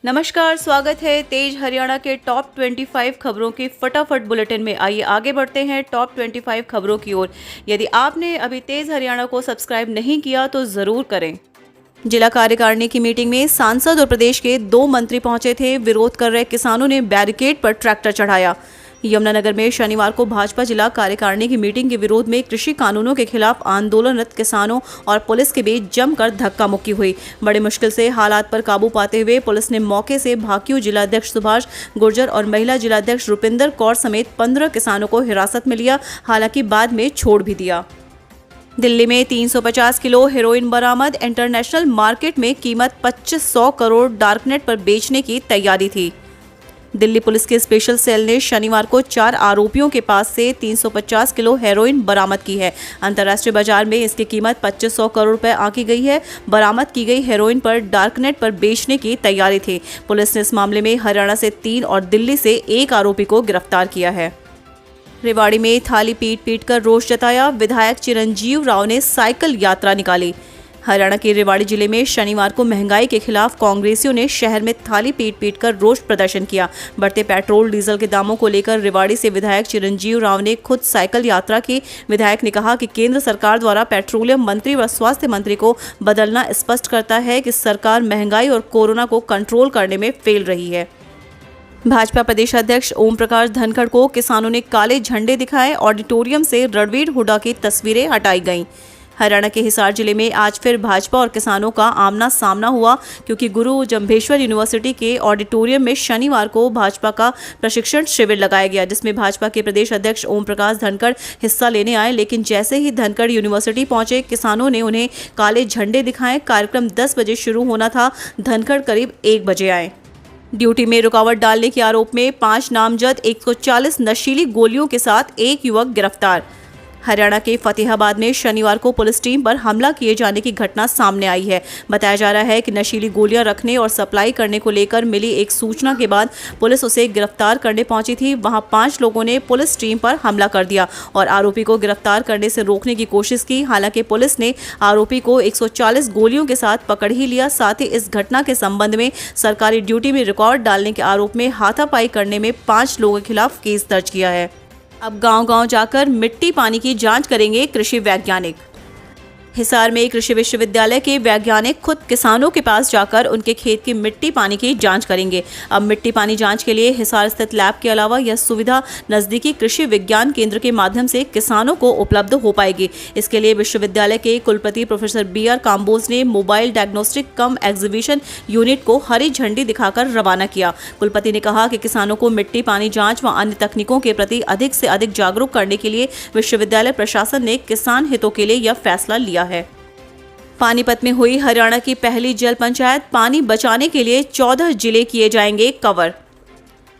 नमस्कार, स्वागत है तेज हरियाणा के टॉप 25 खबरों के फटाफट बुलेटिन में। आइए आगे बढ़ते हैं टॉप 25 खबरों की ओर। यदि आपने अभी तेज हरियाणा को सब्सक्राइब नहीं किया तो जरूर करें। जिला कार्यकारिणी की मीटिंग में सांसद और प्रदेश के 2 मंत्री पहुंचे थे। विरोध कर रहे किसानों ने बैरिकेड पर ट्रैक्टर चढ़ाया। यमुनानगर में शनिवार को भाजपा जिला कार्यकारिणी की मीटिंग के विरोध में कृषि कानूनों के खिलाफ आंदोलनरत किसानों और पुलिस के बीच जमकर धक्का मुक्की हुई। बड़ी मुश्किल से हालात पर काबू पाते हुए पुलिस ने मौके से भाकियू जिलाध्यक्ष सुभाष गुर्जर और महिला जिलाध्यक्ष रुपिंदर कौर समेत 15 किसानों को हिरासत में लिया, हालांकि बाद में छोड़ भी दिया। दिल्ली में 350 किलो हेरोइन बरामद। इंटरनेशनल मार्केट में कीमत 2500 करोड़ डार्कनेट पर बेचने की तैयारी थी। दिल्ली पुलिस के स्पेशल सेल ने शनिवार को 4 आरोपियों के पास से 350 किलो हेरोइन बरामद की है। अंतर्राष्ट्रीय बाजार में इसकी कीमत 2500 करोड़ रुपए आंकी गई है। बरामद की गई हेरोइन पर डार्कनेट पर बेचने की तैयारी थी। पुलिस ने इस मामले में हरियाणा से 3 और दिल्ली से 1 आरोपी को गिरफ्तार किया है। रेवाड़ी में थाली पीट कर रोष जताया। विधायक चिरंजीव राव ने साइकिल यात्रा निकाली। हरियाणा के रेवाड़ी जिले में शनिवार को महंगाई के खिलाफ कांग्रेसियों ने शहर में थाली पीट कर रोष प्रदर्शन किया। बढ़ते पेट्रोल डीजल के दामों को लेकर रेवाड़ी से विधायक चिरंजीव राव ने खुद साइकिल यात्रा की। विधायक ने कहा कि केंद्र सरकार द्वारा पेट्रोलियम मंत्री व स्वास्थ्य मंत्री को बदलना स्पष्ट करता है कि सरकार महंगाई और कोरोना को कंट्रोल करने में फेल रही है। भाजपा प्रदेश अध्यक्ष ओम प्रकाश धनखड़ को किसानों ने काले झंडे दिखाए। ऑडिटोरियम से रणवीर हुड्डा की तस्वीरें हटाई गईं। हरियाणा के हिसार जिले में आज फिर भाजपा और किसानों का आमना सामना हुआ, क्योंकि गुरु जम्भेश्वर यूनिवर्सिटी के ऑडिटोरियम में शनिवार को भाजपा का प्रशिक्षण शिविर लगाया गया, जिसमें भाजपा के प्रदेश अध्यक्ष ओम प्रकाश धनखड़ हिस्सा लेने आए। लेकिन जैसे ही धनखड़ यूनिवर्सिटी पहुंचे, किसानों ने उन्हें काले झंडे दिखाए। कार्यक्रम 10 बजे शुरू होना था। धनखड़ करीब 1 बजे आए। ड्यूटी में रुकावट डालने के आरोप में 5 नामजद 140 नशीली गोलियों के साथ एक युवक गिरफ्तार। हरियाणा के फतेहाबाद में शनिवार को पुलिस टीम पर हमला किए जाने की घटना सामने आई है। बताया जा रहा है कि नशीली गोलियां रखने और सप्लाई करने को लेकर मिली एक सूचना के बाद पुलिस उसे गिरफ्तार करने पहुंची थी। वहां 5 लोगों ने पुलिस टीम पर हमला कर दिया और आरोपी को गिरफ्तार करने से रोकने की कोशिश की। हालांकि पुलिस ने आरोपी को 140 गोलियों के साथ पकड़ ही लिया। साथ ही इस घटना के संबंध में सरकारी ड्यूटी में रुकावट डालने के आरोप में हाथापाई करने में 5 लोगों के खिलाफ केस दर्ज किया है। अब गांव-गांव जाकर मिट्टी पानी की जांच करेंगे कृषि वैज्ञानिक। हिसार में कृषि विश्वविद्यालय के वैज्ञानिक खुद किसानों के पास जाकर उनके खेत की मिट्टी पानी की जांच करेंगे। अब मिट्टी पानी जांच के लिए हिसार स्थित लैब के अलावा यह सुविधा नजदीकी कृषि विज्ञान केंद्र के माध्यम से किसानों को उपलब्ध हो पाएगी। इसके लिए विश्वविद्यालय के कुलपति प्रोफेसर BR काम्बोज ने मोबाइल डायग्नोस्टिक कम एग्जीबिशन यूनिट को हरी झंडी दिखाकर रवाना किया। कुलपति ने कहा कि किसानों को मिट्टी पानी जाँच व अन्य तकनीकों के प्रति अधिक से अधिक जागरूक करने के लिए विश्वविद्यालय प्रशासन ने किसान हितों के लिए यह फैसला लिया है। पानीपत में हुई हरियाणा की पहली जल पंचायत। पानी बचाने के लिए 14 जिले किए जाएंगे कवर।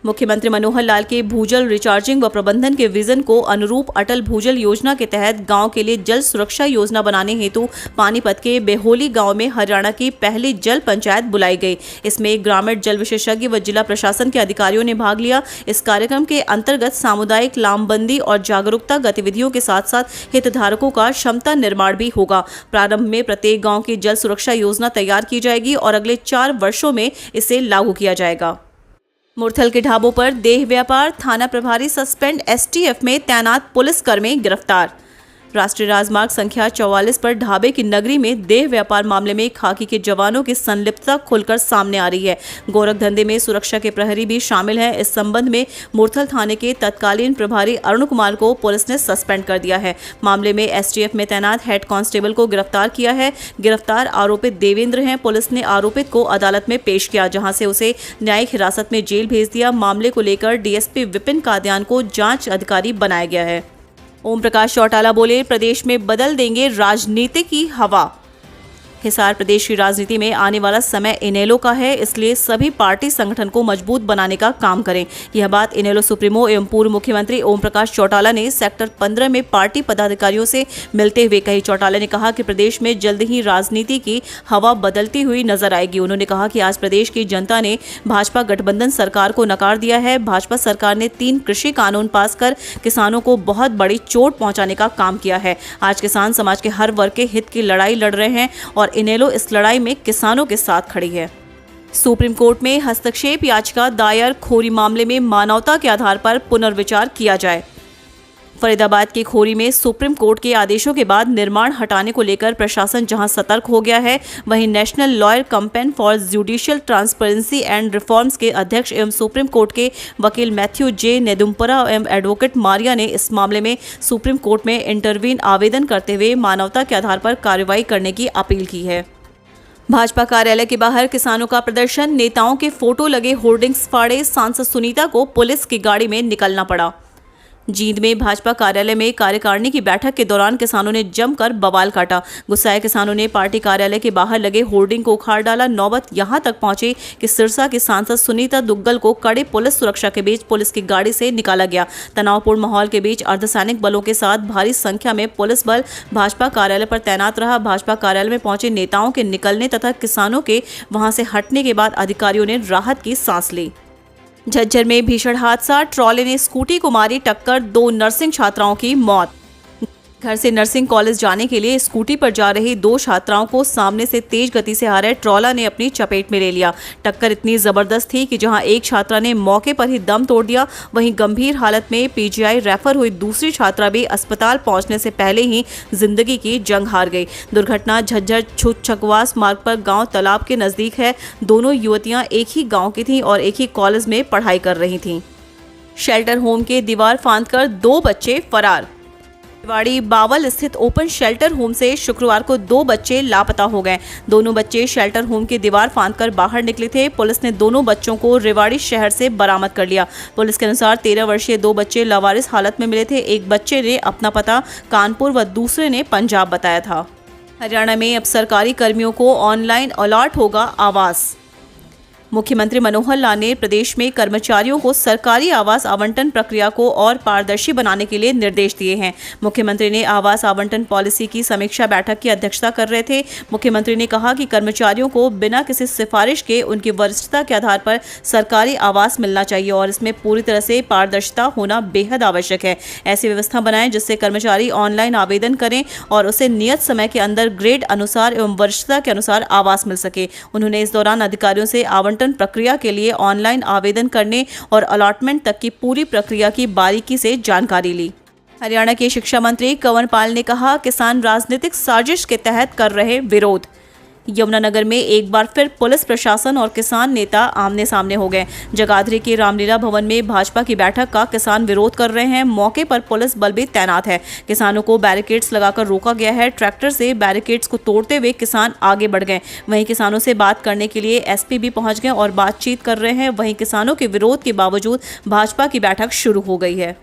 मुख्यमंत्री मनोहर लाल के भूजल रिचार्जिंग व प्रबंधन के विजन को अनुरूप अटल भूजल योजना के तहत गांव के लिए जल सुरक्षा योजना बनाने हेतु पानीपत के बेहोली गांव में हरियाणा की पहली जल पंचायत बुलाई गई। इसमें ग्रामीण जल विशेषज्ञ व जिला प्रशासन के अधिकारियों ने भाग लिया। इस कार्यक्रम के अंतर्गत सामुदायिक लामबंदी और जागरूकता गतिविधियों के साथ साथ हितधारकों का क्षमता निर्माण भी होगा। प्रारंभ में प्रत्येक गाँव की जल सुरक्षा योजना तैयार की जाएगी और अगले 4 वर्षों में इसे लागू किया जाएगा। मुरथल के ढाबों पर देह व्यापार। थाना प्रभारी सस्पेंड। STF में तैनात पुलिसकर्मी गिरफ्तार। राष्ट्रीय राजमार्ग संख्या 44 पर ढाबे की नगरी में देह व्यापार मामले में खाकी के जवानों की संलिप्तता खुलकर सामने आ रही है। गोरख धंधे में सुरक्षा के प्रहरी भी शामिल हैं। इस संबंध में मुरथल थाने के तत्कालीन प्रभारी अरुण कुमार को पुलिस ने सस्पेंड कर दिया है। मामले में STF में तैनात हेड कांस्टेबल को गिरफ्तार किया है। गिरफ्तार आरोपित देवेंद्र हैं। पुलिस ने आरोपित को अदालत में पेश किया, जहां से उसे न्यायिक हिरासत में जेल भेज दिया। मामले को लेकर DSP विपिन कादियान को जांच अधिकारी बनाया गया है। ओम प्रकाश चौटाला बोले, प्रदेश में बदल देंगे राजनीति की हवा। हिसार प्रदेश की राजनीति में आने वाला समय इनेलो का है, इसलिए सभी पार्टी संगठन को मजबूत बनाने का काम करें। यह बात इनेलो सुप्रीमो एवं पूर्व मुख्यमंत्री ओम प्रकाश चौटाला ने सेक्टर 15 में पार्टी पदाधिकारियों से मिलते हुए कही। चौटाला ने कहा कि प्रदेश में जल्द ही राजनीति की हवा बदलती हुई नजर आएगी। उन्होंने कहा कि आज प्रदेश की जनता ने भाजपा गठबंधन सरकार को नकार दिया है। भाजपा सरकार ने 3 कृषि कानून पास कर किसानों को बहुत बड़ी चोट पहुंचाने का काम किया है। आज किसान समाज के हर वर्ग के हित की लड़ाई लड़ रहे हैं और इनेलो इस लड़ाई में किसानों के साथ खड़ी है। सुप्रीम कोर्ट में हस्तक्षेप याचिका दायर, खोरी मामले में मानवता के आधार पर पुनर्विचार किया जाए। फरीदाबाद के खोरी में सुप्रीम कोर्ट के आदेशों के बाद निर्माण हटाने को लेकर प्रशासन जहां सतर्क हो गया है, वहीं national lawyer campaign for judicial transparency and reforms के अध्यक्ष एवं सुप्रीम कोर्ट के वकील मैथ्यू जे नेदुम्परा एवं एडवोकेट मारिया ने इस मामले में सुप्रीम कोर्ट में इंटरवीन आवेदन करते हुए मानवता के आधार पर कार्रवाई करने की अपील की है। भाजपा कार्यालय के बाहर किसानों का प्रदर्शन, नेताओं के फोटो लगे होर्डिंग्स फाड़े, सांसद सुनीता को पुलिस की गाड़ी में निकलना पड़ा। जींद में भाजपा कार्यालय में कार्यकारिणी की बैठक के दौरान किसानों ने जमकर बवाल काटा। गुस्साए किसानों ने पार्टी कार्यालय के बाहर लगे होर्डिंग को उखाड़ डाला। नौबत यहां तक पहुंची कि सिरसा की सांसद सुनीता दुग्गल को कड़े पुलिस सुरक्षा के बीच पुलिस की गाड़ी से निकाला गया। तनावपूर्ण माहौल के बीच अर्धसैनिक बलों के साथ भारी संख्या में पुलिस बल भाजपा कार्यालय पर तैनात रहा। भाजपा कार्यालय में पहुंचे नेताओं के निकलने तथा किसानों के वहां से हटने के बाद अधिकारियों ने राहत की सांस ली। झज्जर में भीषण हादसा, ट्रॉले ने स्कूटी को मारी टक्कर, 2 नर्सिंग छात्राओं की मौत। घर से नर्सिंग कॉलेज जाने के लिए स्कूटी पर जा रही 2 छात्राओं को सामने से तेज गति से आ रहे ट्रॉला ने अपनी चपेट में ले लिया। टक्कर इतनी जबरदस्त थी कि जहां एक छात्रा ने मौके पर ही दम तोड़ दिया, वहीं गंभीर हालत में पीजीआई रेफर हुई दूसरी छात्रा भी अस्पताल पहुंचने से पहले ही जिंदगी की जंग हार गई। दुर्घटना झज्जर छुचकवास मार्ग पर गांव तालाब के नजदीक है। दोनों युवतियां एक ही गांव की थीं और एक ही कॉलेज में पढ़ाई कर रही थीं। शेल्टर होम के दीवार फांदकर 2 बच्चे फरार। रेवाड़ी बावल स्थित ओपन शेल्टर होम से शुक्रवार को 2 बच्चे लापता हो गए। दोनों बच्चे शेल्टर होम की दीवार फांदकर बाहर निकले थे। पुलिस ने दोनों बच्चों को रेवाड़ी शहर से बरामद कर लिया। पुलिस के अनुसार 13 वर्षीय 2 बच्चे लावारिस हालत में मिले थे। एक बच्चे ने अपना पता कानपुर व दूसरे ने पंजाब बताया था। हरियाणा में अब सरकारी कर्मियों को ऑनलाइन अलॉट होगा आवास। मुख्यमंत्री मनोहर लाल ने प्रदेश में कर्मचारियों को सरकारी आवास आवंटन प्रक्रिया को और पारदर्शी बनाने के लिए निर्देश दिए हैं। मुख्यमंत्री ने आवास आवंटन पॉलिसी की समीक्षा बैठक की अध्यक्षता कर रहे थे। मुख्यमंत्री ने कहा कि कर्मचारियों को बिना किसी सिफारिश के उनकी वरिष्ठता के आधार पर सरकारी आवास मिलना चाहिए और इसमें पूरी तरह से पारदर्शिता होना बेहद आवश्यक है। ऐसी व्यवस्था बनाएं जिससे कर्मचारी ऑनलाइन आवेदन करें और उसे नियत समय के अंदर ग्रेड अनुसार एवं वरिष्ठता के अनुसार आवास मिल सके। उन्होंने इस दौरान अधिकारियों से आवंटन प्रक्रिया के लिए ऑनलाइन आवेदन करने और अलॉटमेंट तक की पूरी प्रक्रिया की बारीकी से जानकारी ली। हरियाणा के शिक्षा मंत्री कंवर पाल ने कहा, किसान राजनीतिक साजिश के तहत कर रहे विरोध। यमुनानगर में एक बार फिर पुलिस प्रशासन और किसान नेता आमने सामने हो गए। जगाधरी के रामलीला भवन में भाजपा की बैठक का किसान विरोध कर रहे हैं। मौके पर पुलिस बल भी तैनात है। किसानों को बैरिकेड्स लगाकर रोका गया है। ट्रैक्टर से बैरिकेड्स को तोड़ते हुए किसान आगे बढ़ गए। वहीं किसानों से बात करने के लिए एसपी भी पहुंच गए और बातचीत कर रहे हैं। वहीं किसानों के विरोध के बावजूद भाजपा की बैठक शुरू हो गई है।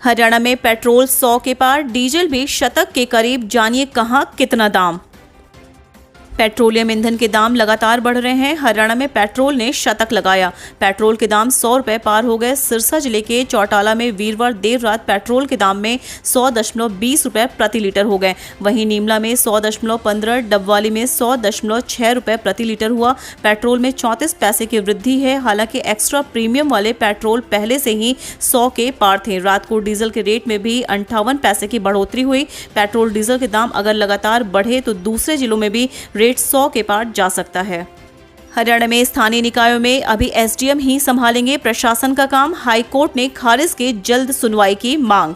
हरियाणा में पेट्रोल 100 के पार, डीजल भी शतक के करीब। जानिए कहां कितना दाम। पेट्रोलियम ईंधन के दाम लगातार बढ़ रहे हैं। हरियाणा में पेट्रोल ने शतक लगाया। पेट्रोल के दाम 100 रुपये पार हो गए। सिरसा जिले के चौटाला में वीरवार देर रात पेट्रोल के दाम में 100.20 रुपये प्रति लीटर हो गए। वहीं नीमला में 100.15, डबवाली में 100.6 रुपये प्रति लीटर हुआ। पेट्रोल में 34 पैसे की वृद्धि है। हालांकि एक्स्ट्रा प्रीमियम वाले पेट्रोल पहले से ही 100 के पार थे। रात को डीजल के रेट में भी 58 पैसे की बढ़ोतरी हुई। पेट्रोल डीजल के दाम अगर लगातार बढ़े तो दूसरे जिलों में भी रेट 100 के पार जा सकता है। हरियाणा में स्थानीय निकायों में अभी एसडीएम ही संभालेंगे प्रशासन का काम। हाईकोर्ट ने खारिज की जल्द सुनवाई की मांग।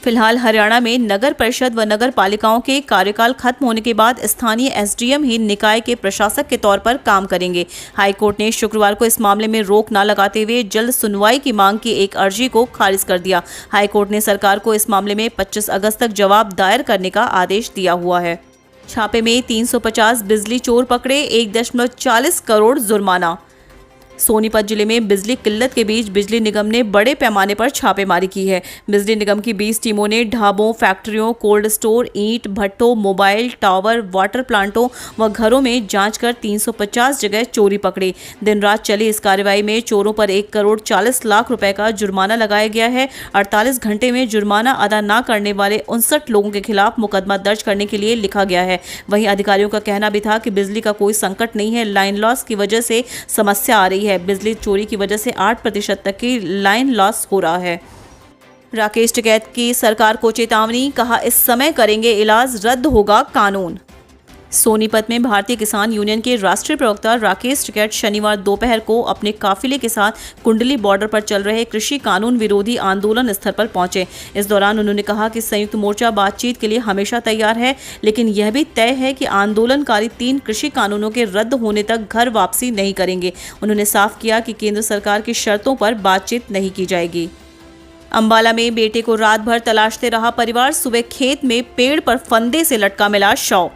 फिलहाल हरियाणा में नगर परिषद व नगर पालिकाओं के कार्यकाल खत्म होने के बाद स्थानीय एसडीएम ही निकाय के प्रशासक के तौर पर काम करेंगे। हाईकोर्ट ने शुक्रवार को इस मामले में रोक न लगाते हुए जल्द सुनवाई की मांग की एक अर्जी को खारिज कर दिया। हाईकोर्ट ने सरकार को इस मामले में 25 अगस्त तक जवाब दायर करने का आदेश दिया हुआ है। छापे में 350 बिजली चोर पकड़े, 1.40 करोड़ जुर्माना। सोनीपत जिले में बिजली किल्लत के बीच बिजली निगम ने बड़े पैमाने पर छापेमारी की है। बिजली निगम की 20 टीमों ने ढाबों, फैक्ट्रियों, कोल्ड स्टोर, ईंट भट्टों, मोबाइल टावर, वाटर प्लांटों व घरों में जांच कर 350 जगह चोरी पकड़ी। दिन रात चली इस कार्रवाई में चोरों पर 1.40 करोड़ रुपए का जुर्माना लगाया गया है। 48 घंटे में जुर्माना अदा न करने वाले 59 लोगों के खिलाफ मुकदमा दर्ज करने के लिए लिखा गया है। वहीं अधिकारियों का कहना भी था कि बिजली का कोई संकट नहीं है, लाइन लॉस की वजह से समस्या आ रही है। बिजली चोरी की वजह से 8% तक की लाइन लॉस हो रहा है। राकेश टिकैत की सरकार को चेतावनी, कहा इस समय करेंगे इलाज, रद्द होगा कानून। सोनीपत में भारतीय किसान यूनियन के राष्ट्रीय प्रवक्ता राकेश टिकैत शनिवार दोपहर को अपने काफिले के साथ कुंडली बॉर्डर पर चल रहे कृषि कानून विरोधी आंदोलन स्थल पर पहुंचे। इस दौरान उन्होंने कहा कि संयुक्त मोर्चा बातचीत के लिए हमेशा तैयार है, लेकिन यह भी तय है कि आंदोलनकारी 3 कृषि कानूनों के रद्द होने तक घर वापसी नहीं करेंगे। उन्होंने साफ किया कि केंद्र सरकार की शर्तों पर बातचीत नहीं की जाएगी। अंबाला में बेटे को रात भर तलाशते रहा परिवार, सुबह खेत में पेड़ पर फंदे से लटका मिला शव।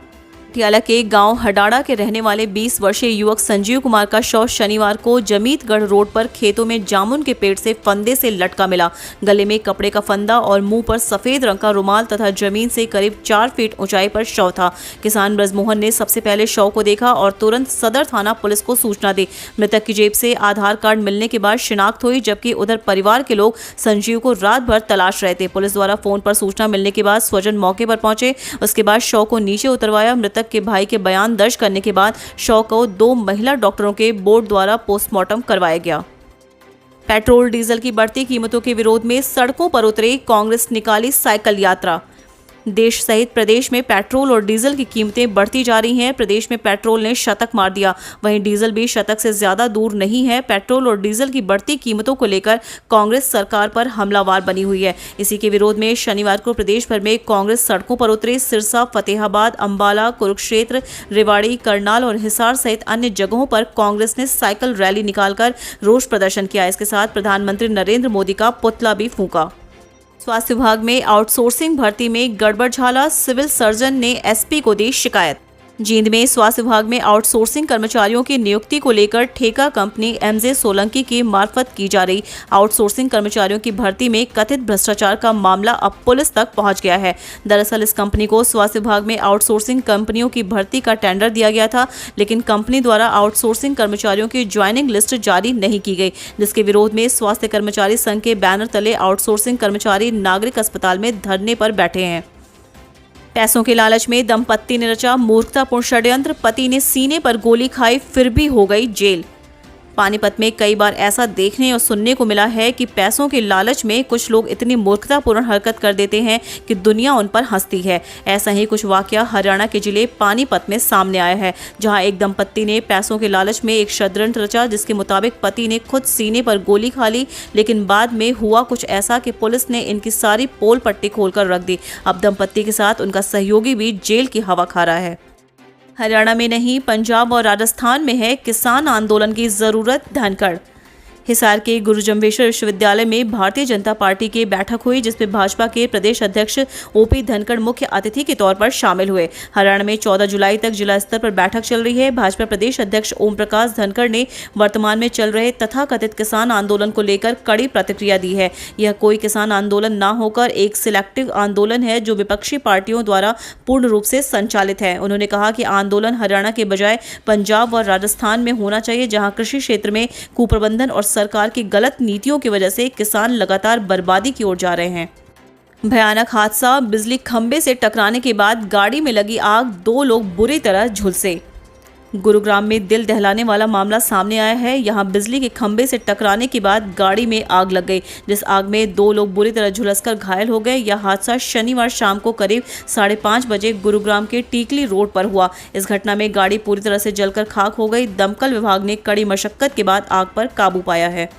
पटियाला के गांव हडाड़ा के रहने वाले 20 वर्षीय युवक संजीव कुमार का शव शनिवार को जमीतगढ़ रोड पर खेतों में जामुन के पेड़ से फंदे से लटका मिला। गले में कपड़े का फंदा और मुंह पर सफेद रंग का रुमाल तथा जमीन से करीब 4 फीट ऊंचाई पर शव था। किसान ब्रजमोहन ने सबसे पहले शव को देखा और तुरंत सदर थाना पुलिस को सूचना दी। मृतक की जेब से आधार कार्ड मिलने के बाद शिनाख्त हुई, जबकि उधर परिवार के लोग संजीव को रात भर तलाश रहे थे। पुलिस द्वारा फोन पर सूचना मिलने के बाद स्वजन मौके पर पहुंचे। उसके बाद शव को नीचे उतरवाया। मृतक के भाई के बयान दर्ज करने के बाद शव को 2 महिला डॉक्टरों के बोर्ड द्वारा पोस्टमार्टम करवाया गया। पेट्रोल डीजल की बढ़ती कीमतों के विरोध में सड़कों पर उतरे कांग्रेस, निकाली साइकिल यात्रा। देश सहित प्रदेश में पेट्रोल और डीजल की कीमतें बढ़ती जा रही हैं। प्रदेश में पेट्रोल ने शतक मार दिया, वहीं डीजल भी शतक से ज्यादा दूर नहीं है। पेट्रोल और डीजल की बढ़ती कीमतों को लेकर कांग्रेस सरकार पर हमलावर बनी हुई है। इसी के विरोध में शनिवार को प्रदेश भर में कांग्रेस सड़कों पर उतरे। सिरसा, फतेहाबाद, अंबाला, कुरुक्षेत्र, रेवाड़ी, करनाल और हिसार सहित अन्य जगहों पर कांग्रेस ने साइकिल रैली निकालकर रोष प्रदर्शन किया। इसके साथ प्रधानमंत्री नरेंद्र मोदी का पुतला भी फूंका। स्वास्थ्य विभाग में आउटसोर्सिंग भर्ती में गड़बड़झाला, सिविल सर्जन ने एसपी को दी शिकायत। जींद में स्वास्थ्य विभाग में आउटसोर्सिंग कर्मचारियों की नियुक्ति को लेकर ठेका कंपनी एमजे सोलंकी की मार्फत की जा रही आउटसोर्सिंग कर्मचारियों की भर्ती में कथित भ्रष्टाचार का मामला अब पुलिस तक पहुंच गया है। दरअसल इस कंपनी को स्वास्थ्य विभाग में आउटसोर्सिंग कंपनियों की भर्ती का टेंडर दिया गया था, लेकिन कंपनी द्वारा आउटसोर्सिंग कर्मचारियों की ज्वाइनिंग लिस्ट जारी नहीं की गई, जिसके विरोध में स्वास्थ्य कर्मचारी संघ के बैनर तले आउटसोर्सिंग कर्मचारी नागरिक अस्पताल में धरने पर बैठे हैं। पैसों के लालच में दंपत्ति ने रचा मूर्खतापूर्ण षड्यंत्र, पति ने सीने पर गोली खाई फिर भी हो गई जेल। पानीपत में कई बार ऐसा देखने और सुनने को मिला है कि पैसों के लालच में कुछ लोग इतनी मूर्खतापूर्ण हरकत कर देते हैं कि दुनिया उन पर हंसती है। ऐसा ही कुछ वाकया हरियाणा के जिले पानीपत में सामने आया है, जहां एक दंपत्ति ने पैसों के लालच में एक षड्यंत्र रचा, जिसके मुताबिक पति ने खुद सीने पर गोली खा ली, लेकिन बाद में हुआ कुछ ऐसा कि पुलिस ने इनकी सारी पोल पट्टी खोलकर रख दी। अब दंपत्ति के साथ उनका सहयोगी भी जेल की हवा खा रहा है। हरियाणा में नहीं, पंजाब और राजस्थान में है किसान आंदोलन की जरूरत, धनखड़। हिसार के गुरु जम्भेश्वर विश्वविद्यालय में भारतीय जनता पार्टी की बैठक हुई, जिसमें भाजपा के प्रदेश अध्यक्ष ओपी धनखड़ मुख्य अतिथि के तौर पर शामिल हुए। हरियाणा में 14 जुलाई तक जिला स्तर पर बैठक चल रही है। भाजपा प्रदेश अध्यक्ष ओम प्रकाश धनखड़ ने वर्तमान में चल रहे तथाकथित किसान आंदोलन को लेकर कड़ी प्रतिक्रिया दी है। यह कोई किसान आंदोलन न होकर एक सिलेक्टिव आंदोलन है, जो विपक्षी पार्टियों द्वारा पूर्ण रूप से संचालित है। उन्होंने कहा कि आंदोलन हरियाणा के बजाय पंजाब और राजस्थान में होना चाहिए, जहाँ कृषि क्षेत्र में कुप्रबंधन और सरकार की गलत नीतियों की वजह से किसान लगातार बर्बादी की ओर जा रहे हैं। भयानक हादसा, बिजली खंभे से टकराने के बाद गाड़ी में लगी आग, 2 लोग बुरी तरह झुलसे। गुरुग्राम में दिल दहलाने वाला मामला सामने आया है। यहां बिजली के खंभे से टकराने के बाद गाड़ी में आग लग गई, जिस आग में 2 लोग बुरी तरह झुलसकर घायल हो गए। यह हादसा शनिवार शाम को करीब 5:30 बजे गुरुग्राम के टीकली रोड पर हुआ। इस घटना में गाड़ी पूरी तरह से जलकर खाक हो गई। दमकल विभाग ने कड़ी मशक्कत के बाद आग पर काबू पाया है।